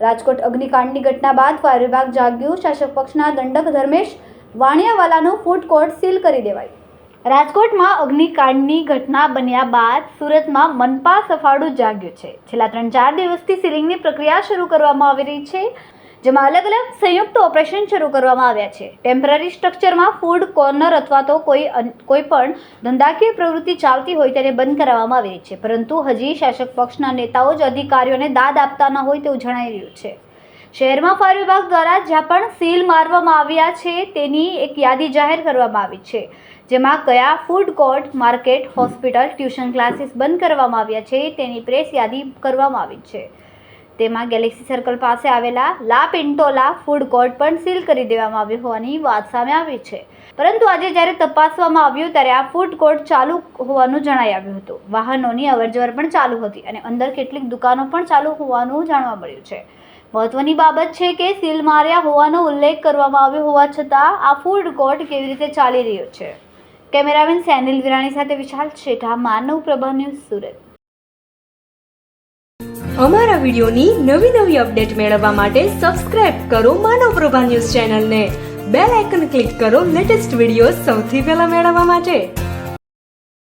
રાજકોટ અગ્નિકાંડની ઘટના બાદ ફાયર વિભાગ જાગ્યું। શાસક પક્ષના દંડક ધર્મેશ વાણિયાવાલાનું ફૂડ કોર્ટ સીલ કરી દેવાયું। રાજકોટમાં અગ્નિકાંડની ઘટના બન્યા બાદ સુરતમાં મનપા સફાળું જાગ્યું છે। છેલ્લા 3-4 દિવસથી સીલિંગની પ્રક્રિયા શરૂ કરવામાં આવી રહી છે, જેમાં અલગ અલગ સંયુક્ત ઓપરેશન શરૂ કરવામાં આવ્યા છે। ટેમ્પરરી સ્ટ્રક્ચરમાં ફૂડ કોર્નર અથવા તો કોઈ પણ ધંધાકીય પ્રવૃત્તિ ચાલતી હોય તેને બંધ કરાવવામાં આવી રહી છે, પરંતુ હજી શાસક પક્ષના નેતાઓ જ અધિકારીઓને દાદ આપતા ન હોય તેવું જણાઈ રહ્યું છે। શહેરમાં ફાયર વિભાગ દ્વારા જ્યાં પણ સીલ મારવામાં આવ્યા છે તેની એક યાદી જાહેર કરવામાં આવી છે, જેમાં કયા food court, market, hospital, tuition classes બંધ કરવામાં આવ્યા છે તેની પ્રેસ યાદી કરવામાં આવી છે। તેમાં ગેલેક્સી સર્કલ પાસે આવેલા લા પિન્ટોલા ફૂડ કોર્ટ પણ સીલ કરી દેવામાં આવ્યો હોવાની વાત સામે આવી છે, પરંતુ આજે જ્યારે તપાસવામાં આવ્યું ત્યારે આ ફૂડ કોર્ટ ચાલુ હોવાનું જણાઈ આવ્યું હતું। વાહનોની અવરજવર પણ ચાલુ હતી અને અંદર કેટલીક દુકાનો પણ ચાલુ હોવાનું જાણવા મળ્યું છે। મહત્વની બાબત છે કે સીલ માર્યા હોવાનો ઉલ્લેખ કરવામાં આવ્યો હોવા છતાં આ ફૂડ કોર્ટ કેવી રીતે ચાલી રહ્યો છે। કેમેરામેન સેનિલ વિરાણી સાથે વિશાલ શેઠા, માનવ પ્રભા ન્યૂઝ, સુરત। અમારા વિડિયોની નવી અપડેટ મેળવવા માટે સબસ્ક્રાઇબ કરો માનવ પ્રભા ન્યૂઝ ચેનલને। બેલ આઇકન ક્લિક કરો લેટેસ્ટ વિડિયો સૌથી પહેલા મેળવવા માટે।